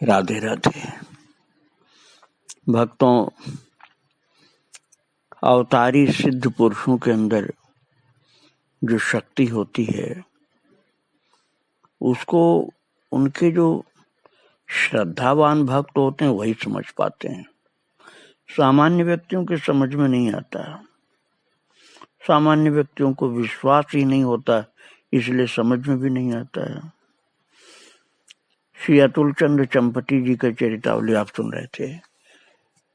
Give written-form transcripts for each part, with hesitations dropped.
राधे राधे। भक्तों, अवतारी सिद्ध पुरुषों के अंदर जो शक्ति होती है उसको उनके जो श्रद्धावान भक्त होते हैं वही समझ पाते हैं। सामान्य व्यक्तियों के समझ में नहीं आता। सामान्य व्यक्तियों को विश्वास ही नहीं होता, इसलिए समझ में भी नहीं आता है। श्री अतुल चंद्र चंपटी जी का चरितावली आप सुन रहे थे।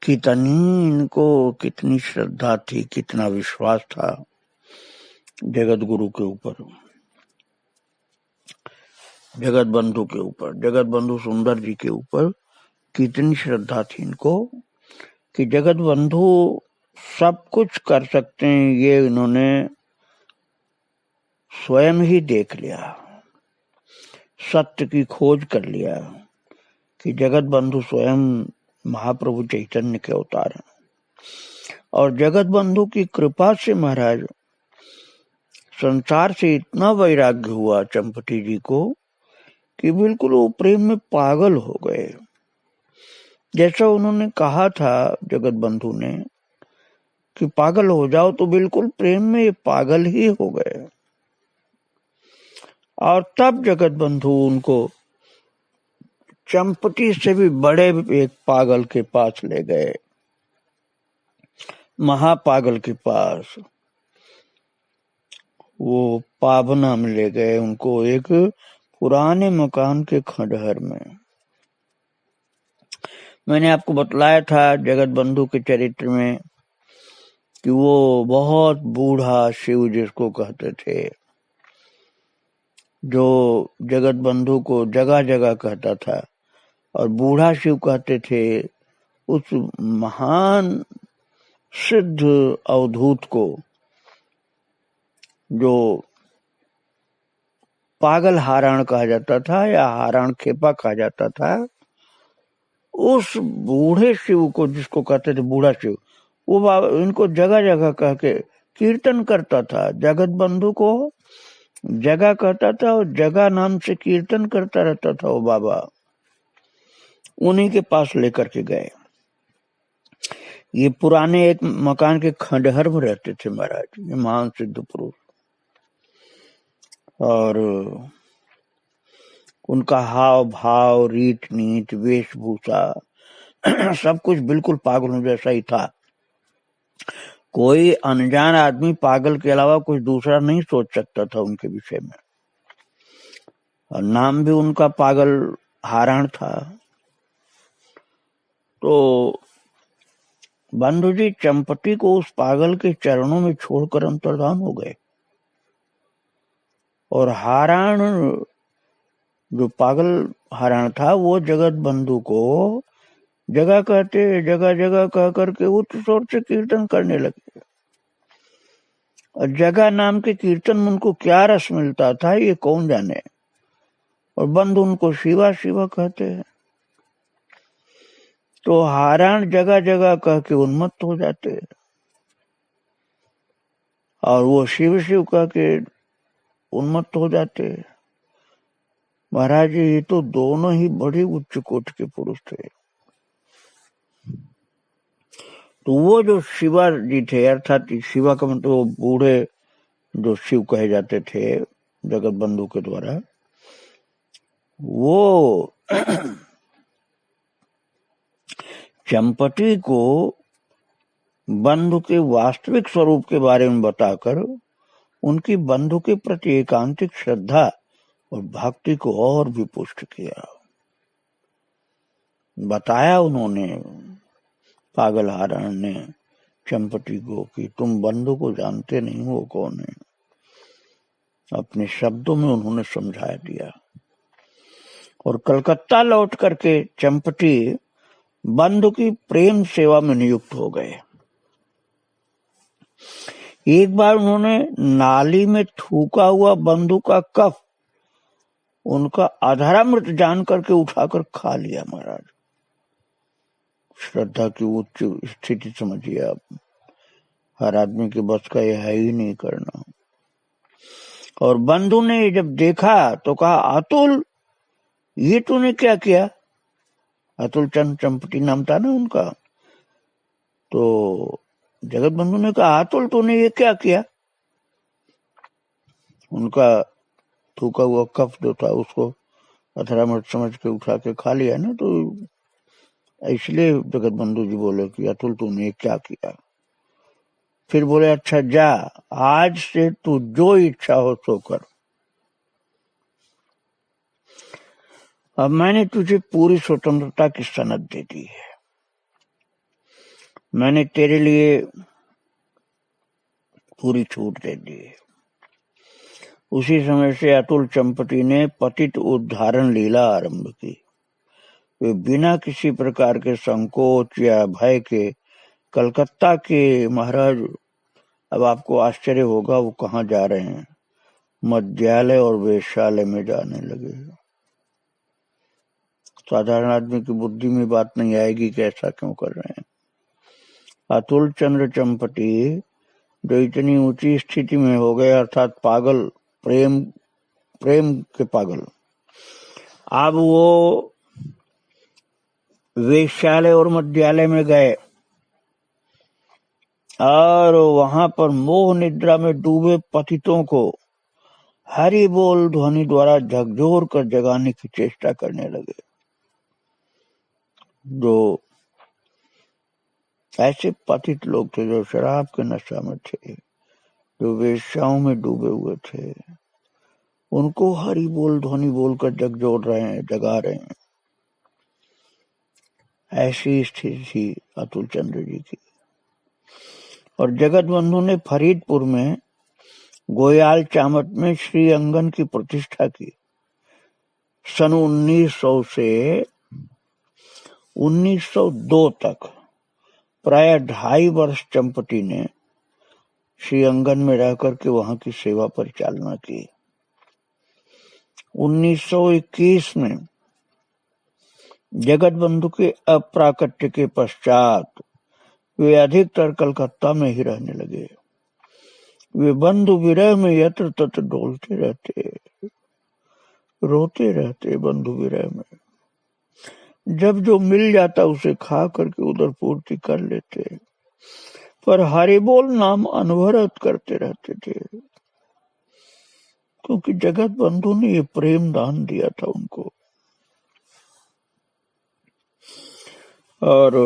कितनी इनको कितनी श्रद्धा थी, कितना विश्वास था जगत गुरु के ऊपर, जगत बंधु के ऊपर, जगत बंधु सुंदर जी के ऊपर कितनी श्रद्धा थी इनको कि जगत बंधु सब कुछ कर सकते हैं, ये इन्होंने स्वयं ही देख लिया, सत्य की खोज कर लिया कि जगत बंधु स्वयं महाप्रभु चैतन्य के अवतार हैं। और जगत बंधु की कृपा से महाराज संसार से इतना वैराग्य हुआ चंपटी जी को कि बिल्कुल वो प्रेम में पागल हो गए। जैसा उन्होंने कहा था जगत बंधु ने कि पागल हो जाओ, तो बिल्कुल प्रेम में ये पागल ही हो गए। और तब जगत बंधु उनको चंपटी से भी बड़े एक पागल के पास ले गए, महापागल के पास। वो पावना में ले गए उनको, एक पुराने मकान के खंडहर में। मैंने आपको बतलाया था जगत बंधु के चरित्र में कि वो बहुत बूढ़ा शिव जिसको कहते थे, जो जगत बंधु को जगह जगह कहता था और बूढ़ा शिव कहते थे, उस महान सिद्ध अवधूत को जो पागल हाराण कहा जाता था या हाराण खेपा कहा जाता था, उस बूढ़े शिव को जिसको कहते थे बूढ़ा शिव, वो इनको जगह जगह कह के कीर्तन करता था। जगत बंधु को जगह कहता था और जगह नाम से कीर्तन करता रहता था वो बाबा। उन्हीं के पास लेकर के गए। ये पुराने एक मकान के खंडहर में रहते थे महाराज, ये महान सिद्ध पुरुष। और उनका हाव भाव, रीत नीत, वेशभूषा सब कुछ बिल्कुल पागलों जैसा ही था। कोई अनजान आदमी पागल के अलावा कुछ दूसरा नहीं सोच सकता था उनके विषय में। और नाम भी उनका पागल हाराण था। तो बंधु जी चंपटी को उस पागल के चरणों में छोड़कर अंतर्धान हो गए। और हाराण, जो पागल हाराण था, वो जगत बंधु को जगह कहते, जगह जगह कह करके उच्च स्वर से कीर्तन करने लगे। और जगह नाम के कीर्तन में उनको क्या रस मिलता था ये कौन जाने। और बंधु उनको शिवा शिवा कहते हैं। तो हाराण जगह जगह कह के उन्मत्त हो जाते और वो शिव शिव कह के उन्मत्त हो जाते। महाराज ये तो दोनों ही बड़े उच्च कोटि के पुरुष थे। तो वो जो शिवा जी थे, अर्थात शिवा का मतलब वो बूढ़े जो शिव कहे जाते थे जगत बंधु के द्वारा, वो चंपटी को बंधु के वास्तविक स्वरूप के बारे में बताकर उनकी बंधु के प्रति एकांतिक श्रद्धा और भक्ति को और भी पुष्ट किया। बताया उन्होंने, पागल हाराण ने चंपटी को, कि तुम बंधु को जानते नहीं हो कौन है। अपने शब्दों में उन्होंने समझा दिया। और कलकत्ता लौट करके चंपटी बंधु की प्रेम सेवा में नियुक्त हो गए। एक बार उन्होंने नाली में थूका हुआ बंधु का कफ उनका अधरामृत जान करके उठाकर खा लिया। महाराज श्रद्धा की उच्च स्थिति समझिए आप। हर आदमी के बस का यह है ही नहीं करना। और बंधु ने जब देखा तो कहा, अतुल ये तूने क्या किया? अतुल चंद चंपटी नाम था ना उनका। तो जगत बंधु ने कहा, अतुल तूने ये क्या किया? उनका थूका हुआ कफ जो था उसको अथरामठ समझ के उठा के खा लिया ना, तो इसलिए जगत बंधु जी बोले कि अतुल तूने ये क्या किया? फिर बोले, अच्छा जा, आज से तू जो इच्छा हो सो कर। अब मैंने तुझे पूरी स्वतंत्रता की सनद दे दी है। मैंने तेरे लिए पूरी छूट दे दी है। उसी समय से अतुल चंपटी ने पतित उद्धारण लीला आरंभ की। वे बिना किसी प्रकार के संकोच या भय के कलकत्ता के महाराज, अब आपको आश्चर्य होगा वो कहाँ जा रहे हैं, मध्यालय और वेश्यालय में जाने लगे। साधारण आदमी की बुद्धि में बात नहीं आएगी कि ऐसा क्यों कर रहे हैं। अतुल चंद्र चंपटी जो इतनी ऊंची स्थिति में हो गए, अर्थात पागल, प्रेम के पागल, अब वो वेश्यालय और मध्यालय में गए और वहां पर मोह निद्रा में डूबे पतितों को हरि बोल ध्वनि द्वारा झकझोर कर जगाने की चेष्टा करने लगे। जो ऐसे पतित लोग थे जो शराब के नशा में थे, जो वेश्याओं में डूबे हुए थे, उनको हरि बोल ध्वनि बोलकर झकझोर रहे हैं, जगा रहे हैं। ऐसी स्थिति थी अतुल चंद्र जी की। और जगत बंधु ने फरीदपुर में गोयाल चामट में श्री अंगन की प्रतिष्ठा की। सन 1900 से 1902 तक प्राय 2.5 वर्ष चंपटी ने श्री अंगन में रह करके वहां की सेवा परिचालना की। 1921 में जगत बंधु के अप्राकट्य के पश्चात वे अधिकतर कलकत्ता में ही रहने लगे। वे बंधु विरह में यत्र तत्र डोलते रहते, रोते रहते बंधु विरह में। जब जो मिल जाता उसे खा करके उधर पूर्ति कर लेते, पर हरि बोल नाम अनवरत करते रहते थे, क्योंकि जगत बंधु ने ये प्रेम दान दिया था उनको। और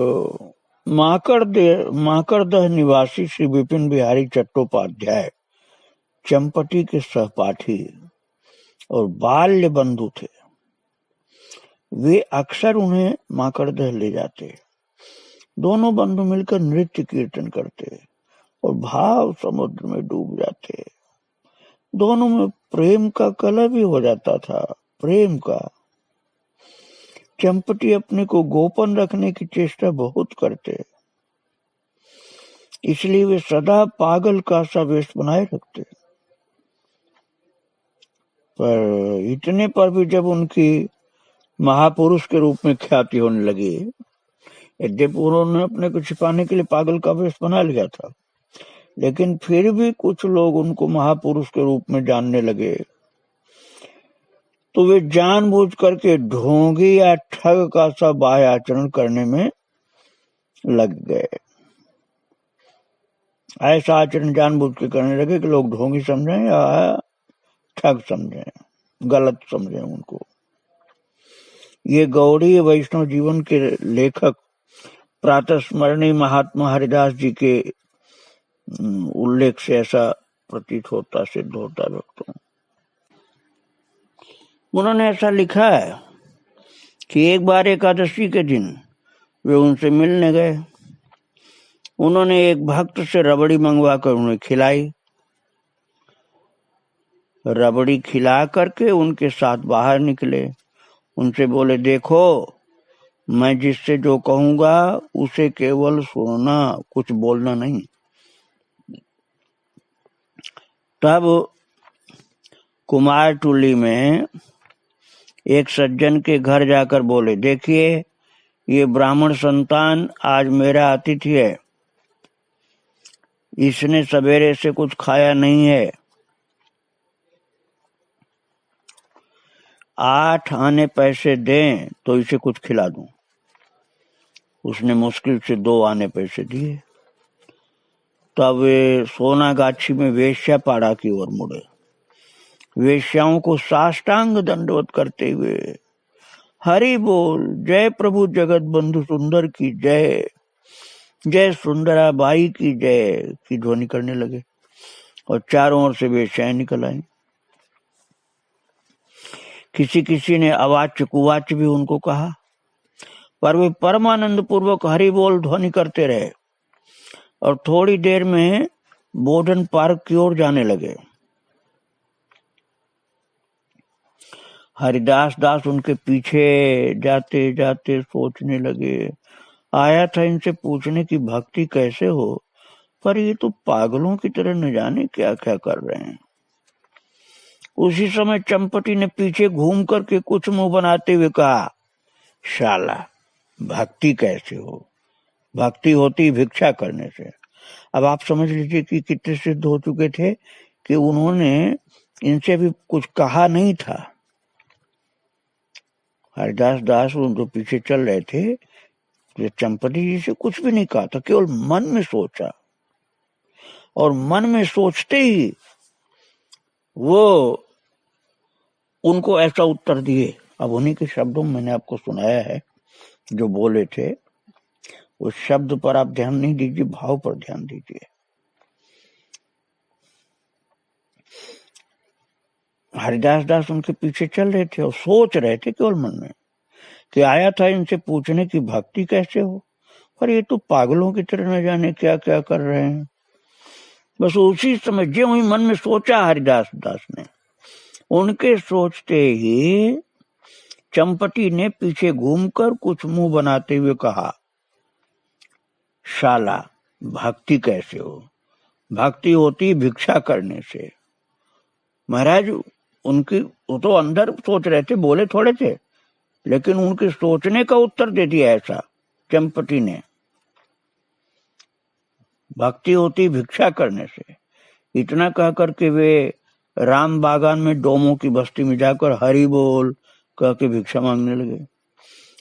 माकड़दह निवासी श्री विपिन बिहारी चट्टोपाध्याय चंपटी के सहपाठी और बाल्य बंधु थे। वे अक्सर उन्हें माकड़दह ले जाते। दोनों बंधु मिलकर नृत्य कीर्तन करते और भाव समुद्र में डूब जाते। दोनों में प्रेम का कलह भी हो जाता था, प्रेम का। चंपटी अपने को गोपन रखने की चेष्टा बहुत करते, इसलिए वे सदा पागल का सा वेश बनाए रखते। पर इतने पर भी जब उनकी महापुरुष के रूप में ख्याति होने लगी, यद्यपि उन्होंने अपने को छिपाने के लिए पागल का वेश बना लिया था, लेकिन फिर भी कुछ लोग उनको महापुरुष के रूप में जानने लगे, तो वे जानबूझ करके ढोंगी या ठग का सा बाह्य आचरण करने में लग गए। ऐसा आचरण जानबूझ के करने लगे कि लोग ढोंगी समझें या ठग समझें, गलत समझें उनको। ये गौड़ीय वैष्णव जीवन के लेखक प्रातः स्मरणीय महात्मा हरिदास जी के उल्लेख से ऐसा प्रतीत होता, सिद्ध होता भक्तों। उन्होंने ऐसा लिखा है कि एक बार एकादशी के दिन वे उनसे मिलने गए। उन्होंने एक भक्त से रबड़ी मंगवाकर उन्हें खिलाई। रबड़ी खिला करके उनके साथ बाहर निकले। उनसे बोले, देखो मैं जिससे जो कहूंगा उसे केवल सुनना, कुछ बोलना नहीं। तब कुमार टोली में एक सज्जन के घर जाकर बोले, देखिए ये ब्राह्मण संतान आज मेरा अतिथि है, इसने सवेरे से कुछ खाया नहीं है। 8 आने पैसे दें तो इसे कुछ खिला दूं। उसने मुश्किल से 2 आने पैसे दिए। तब वे सोनागाछी में वेश्यापाड़ा की ओर मुड़े। वेश्याओं को साष्टांग दंडवत करते हुए हरि बोल, जय प्रभु जगत बंधु सुंदर की जय, जय सुंदरा बाई की जय की ध्वनि करने लगे और चारों ओर से वेश्याएं निकल आई। किसी किसी ने अवाच्य कुवाच्य भी उनको कहा, पर वे परमानंद पूर्वक हरि बोल ध्वनि करते रहे और थोड़ी देर में बोधन पार्क की ओर जाने लगे। हरिदास दास उनके पीछे जाते जाते सोचने लगे, आया था इनसे पूछने की भक्ति कैसे हो, पर ये तो पागलों की तरह न जाने क्या क्या कर रहे हैं। उसी समय चंपटी ने पीछे घूम करके कुछ मुंह बनाते हुए कहा, शाला भक्ति कैसे हो, भक्ति होती भिक्षा करने से। अब आप समझ लीजिए कि कितने सिद्ध हो चुके थे कि उन्होंने इनसे भी कुछ कहा नहीं था। हरिदास दास उनको पीछे चल रहे थे, तो चंपटी जी से कुछ भी नहीं कहा था, केवल मन में सोचा और मन में सोचते ही वो उनको ऐसा उत्तर दिए। अब उन्हीं के शब्दों में मैंने आपको सुनाया है जो बोले थे, उस शब्द पर आप ध्यान नहीं दीजिए, भाव पर ध्यान दीजिए। हरिदास दास उनके पीछे चल रहे थे और सोच रहे थे केवल मन में कि आया था इनसे पूछने की भक्ति कैसे हो, पर ये तो पागलों की तरह न जाने क्या क्या कर रहे हैं। बस उसी समय जो ही मन में सोचा हरिदास दास ने, उनके सोचते ही चंपटी ने पीछे घूमकर कुछ मुंह बनाते हुए कहा, शाला भक्ति कैसे हो, भक्ति होती भिक्षा करने से। महाराज उनकी वो तो अंदर सोच रहे थे, बोले थोड़े थे, लेकिन उनके सोचने का उत्तर दे दिया ऐसा चंपटी ने, भक्ति होती भिक्षा करने से। इतना कह करके वे राम बागान में डोमों की बस्ती में जाकर हरि बोल कह के भिक्षा मांगने लगे।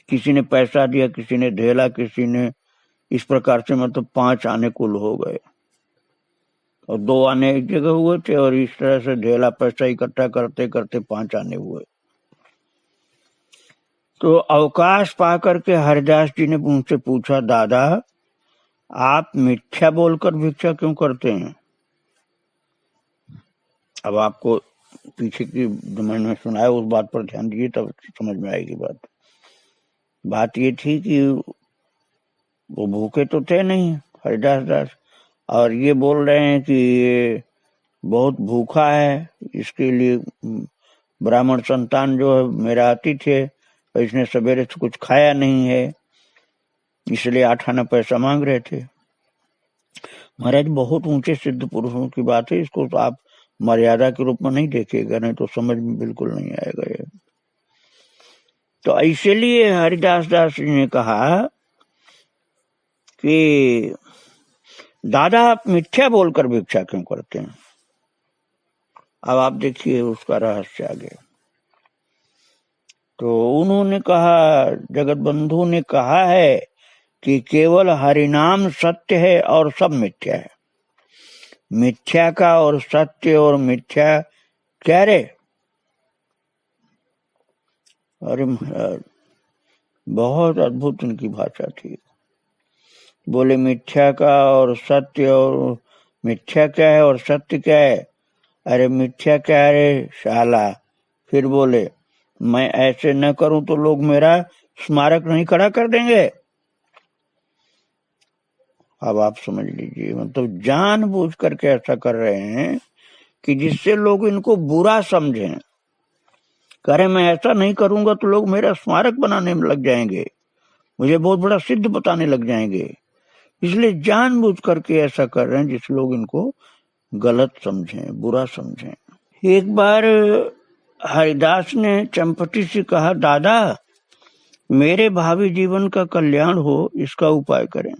किसी ने पैसा दिया, किसी ने ढेला, किसी ने इस प्रकार से, मतलब 5 आने कुल हो गए और 2 आने एक जगह हुए थे और इस तरह से ढेला पैसा इकट्ठा करते करते 5 आने हुए। तो अवकाश पा करके हरिदास जी ने उनसे पूछा, दादा आप मिथ्या बोलकर भिक्षा क्यों करते हैं? अब आपको पीछे की जो मैंने सुनाया उस बात पर ध्यान दीजिए, तब समझ में आएगी बात। बात ये थी कि वो भूखे तो थे नहीं हरिदास दास, और ये बोल रहे हैं कि ये बहुत भूखा है, इसके लिए ब्राह्मण संतान जो है मेरा अतिथि है, इसने सवेरे से कुछ खाया नहीं है, इसलिए 8 आना पैसा मांग रहे थे। महाराज बहुत ऊंचे सिद्ध पुरुषों की बात है, इसको तो आप मर्यादा के रूप में नहीं देखेगा, नहीं तो समझ में बिल्कुल नहीं आएगा ये। तो इसलिए हरिदास दास जी ने कहा कि दादा आप मिथ्या बोलकर भिक्षा क्यों करते हैं? अब आप देखिए उसका रहस्य आगे। तो उन्होंने कहा, जगत बंधु ने कहा है कि केवल हरिनाम सत्य है और सब मिथ्या है। मिथ्या का और सत्य और मिथ्या क्या रे? अरे बहुत अद्भुत उनकी भाषा थी। बोले मिथ्या का और सत्य, और मिथ्या क्या है और सत्य क्या है? अरे मिथ्या क्या है रे शाला? फिर बोले मैं ऐसे न करूं तो लोग मेरा स्मारक नहीं खड़ा कर देंगे। अब आप समझ लीजिए, मतलब जानबूझ करके ऐसा कर रहे हैं कि जिससे लोग इनको बुरा समझें। कह मैं ऐसा नहीं करूंगा तो लोग मेरा स्मारक बनाने में लग जाएंगे, मुझे बहुत बड़ा सिद्ध बताने लग जाएंगे, इसलिए जानबूझ करके ऐसा कर रहे हैं जिससे लोग इनको गलत समझें, बुरा समझें। एक बार हरिदास ने चंपटी से कहा, दादा मेरे भावी जीवन का कल्याण हो, इसका उपाय करें।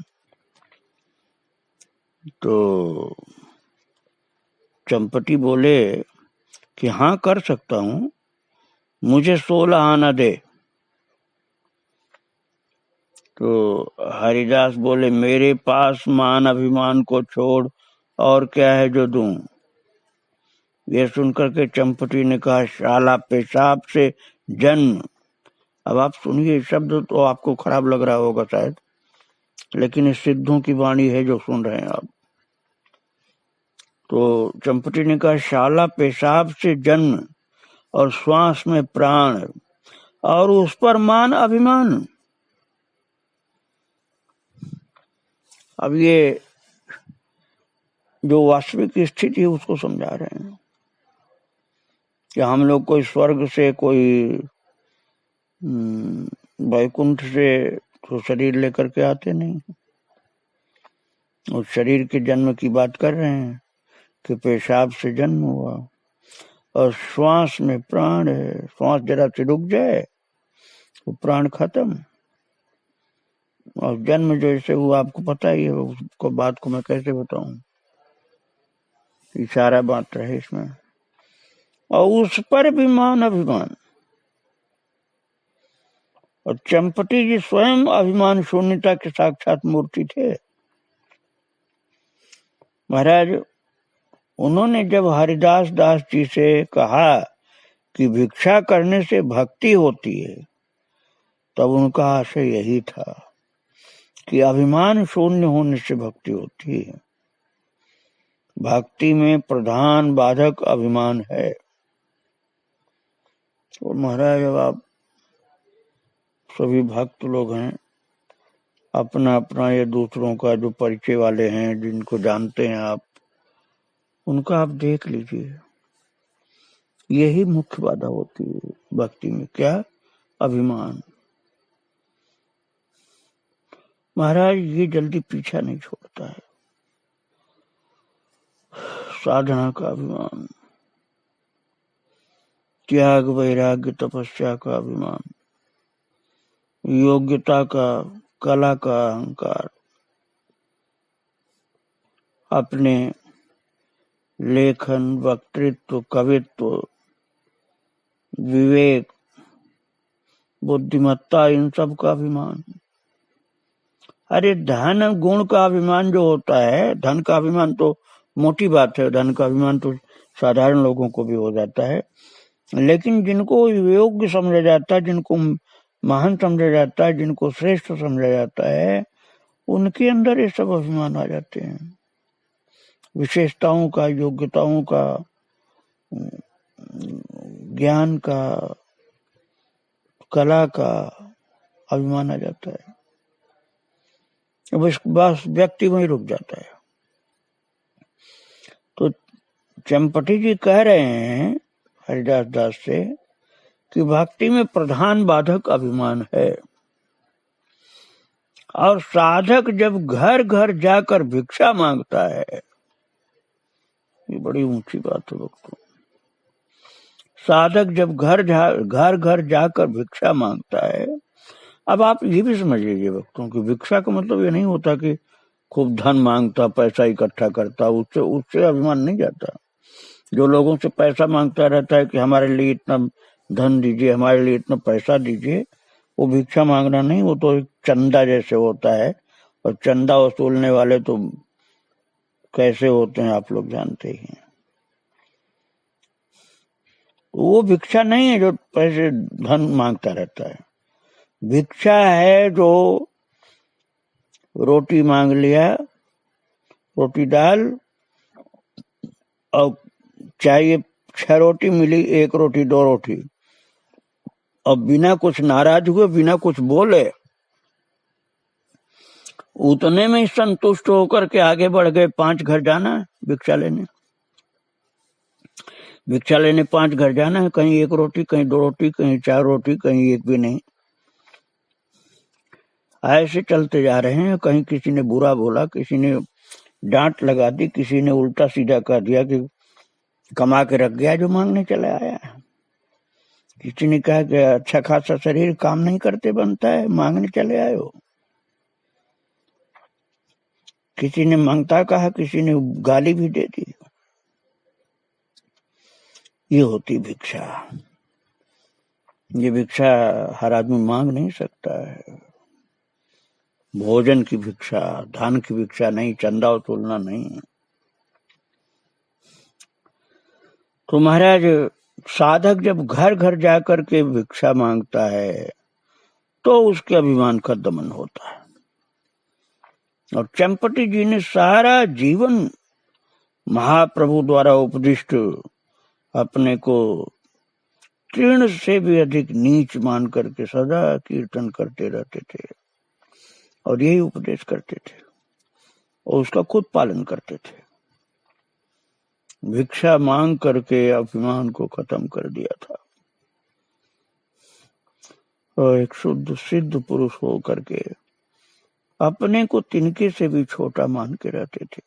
तो चंपटी बोले कि हाँ कर सकता हूं, मुझे 16 आना दे। तो हरिदास बोले, मेरे पास मान अभिमान को छोड़ और क्या है जो दूं। ये सुनकर के चंपटी ने कहा, शाला पेशाब से जन्म। अब आप सुनिए शब्द तो आपको खराब लग रहा होगा शायद, लेकिन इस सिद्धों की वाणी है जो सुन रहे हैं आप। तो चंपटी ने कहा, शाला पेशाब से जन्म और श्वास में प्राण और उस पर मान अभिमान। अब ये जो वास्तविक स्थिति है उसको समझा रहे हैं कि हम लोग कोई स्वर्ग से, कोई वैकुंठ से तो शरीर लेकर के आते नहीं। उस शरीर के जन्म की बात कर रहे हैं कि पेशाब से जन्म हुआ और श्वास में प्राण है। श्वास जरा से रुक जाए तो प्राण खत्म। और जन्म जैसे हुआ आपको पता ही है, उसको बात को मैं कैसे बताऊं, इशारा बात रहे इसमें। और उस पर भी मान अभिमान। और चंपटी जी स्वयं अभिमान शून्यता के साक्षात मूर्ति थे। महाराज उन्होंने जब हरिदास दास जी से कहा कि भिक्षा करने से भक्ति होती है, तब उनका आशय यही था कि अभिमान शून्य होने से भक्ति होती है। भक्ति में प्रधान बाधक अभिमान है। तो महाराज अब आप सभी भक्त लोग हैं, अपना अपना ये दूसरों का जो परिचय वाले हैं, जिनको जानते हैं आप, उनका आप देख लीजिए। यही मुख्य बाधा होती है भक्ति में। क्या? अभिमान। महाराज ये जल्दी पीछा नहीं छोड़ता है। साधना का अभिमान, त्याग वैराग्य तपस्या का अभिमान, योग्यता का, कला का अहंकार, अपने लेखन, वक्तृत्व, कवित्व, विवेक, बुद्धिमत्ता, इन सब का अभिमान। अरे धन गुण का अभिमान जो होता है, धन का अभिमान तो मोटी बात है, धन का अभिमान तो साधारण लोगों को भी हो जाता है, लेकिन जिनको योग्य समझा जाता है, जिनको महान समझा जाता है, जिनको श्रेष्ठ समझा जाता है, उनके अंदर ये सब अभिमान आ जाते हैं। विशेषताओं का, योग्यताओं का, ज्ञान का, कला का अभिमान आ जाता है। बस व्यक्ति वहीं रुक जाता है। तो चंपटी जी कह रहे हैं हरिदास दास से कि भक्ति में प्रधान बाधक अभिमान है। और साधक जब घर घर जाकर भिक्षा मांगता है, ये बड़ी ऊंची बात है भक्तों। साधक जब घर घर जाकर भिक्षा मांगता है, अब आप ये भी समझ लीजिए भक्तों की भिक्षा का मतलब ये नहीं होता कि खूब धन मांगता, पैसा इकट्ठा करता, उससे अभिमान नहीं जाता। जो लोगों से पैसा मांगता रहता है कि हमारे लिए इतना धन दीजिए, हमारे लिए इतना पैसा दीजिए, वो भिक्षा मांगना नहीं, वो तो एक चंदा जैसे होता है। और चंदा वसूलने वाले तो कैसे होते हैं आप लोग जानते ही हैं। वो भिक्षा नहीं है जो पैसे धन मांगता रहता है। भिक्षा है जो रोटी मांग लिया, रोटी दाल, और चाहिए 6 रोटी, मिली 1 रोटी 2 रोटी, और बिना कुछ नाराज हुए, बिना कुछ बोले, उतने में संतुष्ट होकर के आगे बढ़ गए। 5 घर जाना है भिक्षा लेने, भिक्षा लेने 5 घर जाना है, कहीं 1 रोटी, कहीं 2 रोटी, कहीं 4 रोटी, कहीं 1 भी नहीं। ऐसे चलते जा रहे हैं। कहीं किसी ने बुरा बोला, किसी ने डांट लगा दी, किसी ने उल्टा सीधा कह दिया कि कमा के रख गया जो मांगने चला आया। किसी ने कहा कि अच्छा खासा शरीर काम नहीं करते बनता है, मांगने चले आए हो। किसी ने मांगता कहा, किसी ने गाली भी दे दी। ये होती भिक्षा। ये भिक्षा हर आदमी मांग नहीं सकता है। भोजन की भिक्षा, धन की भिक्षा नहीं, चंदा वसूलना नहीं। तो महाराज साधक जब घर घर जाकर के भिक्षा मांगता है तो उसके अभिमान का दमन होता है। और चंपटी जी ने सारा जीवन महाप्रभु द्वारा उपदिष्ट अपने को तृण से भी अधिक नीच मान करके सदा कीर्तन करते रहते थे और यही उपदेश करते थे और उसका खुद पालन करते थे। भिक्षा मांग करके अभिमान को खत्म कर दिया था और एक शुद्ध सिद्ध पुरुष हो करके अपने को तिनके से भी छोटा मान के रहते थे।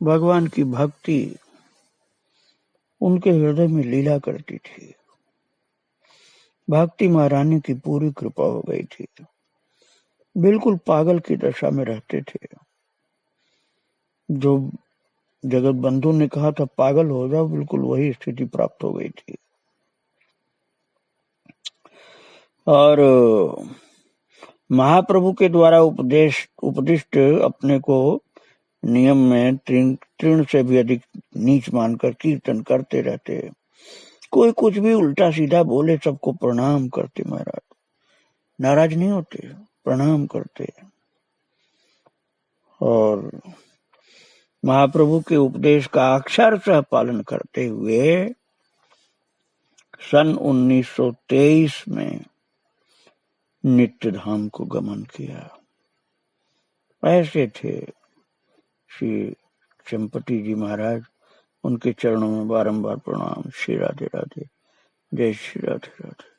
भगवान की भक्ति उनके हृदय में लीला करती थी। भक्ति महारानी की पूरी कृपा हो गई थी। बिल्कुल पागल की दशा में रहते थे। जो जगत बंधु ने कहा था पागल हो जाओ, बिल्कुल वही स्थिति प्राप्त हो गई थी। और महाप्रभु के द्वारा उपदिष्ट अपने को नियम में तृण से भी अधिक नीच मानकर कीर्तन करते रहते। कोई कुछ भी उल्टा सीधा बोले सबको प्रणाम करते। महाराज नाराज नहीं होते, प्रणाम करते। और महाप्रभु के उपदेश का अक्षरशः पालन करते हुए सन 1923 में नित्य धाम को गमन किया। ऐसे थे श्री चंपटी जी महाराज। उनके चरणों में बारंबार प्रणाम। श्री राधे राधे। जय श्री राधे राधे।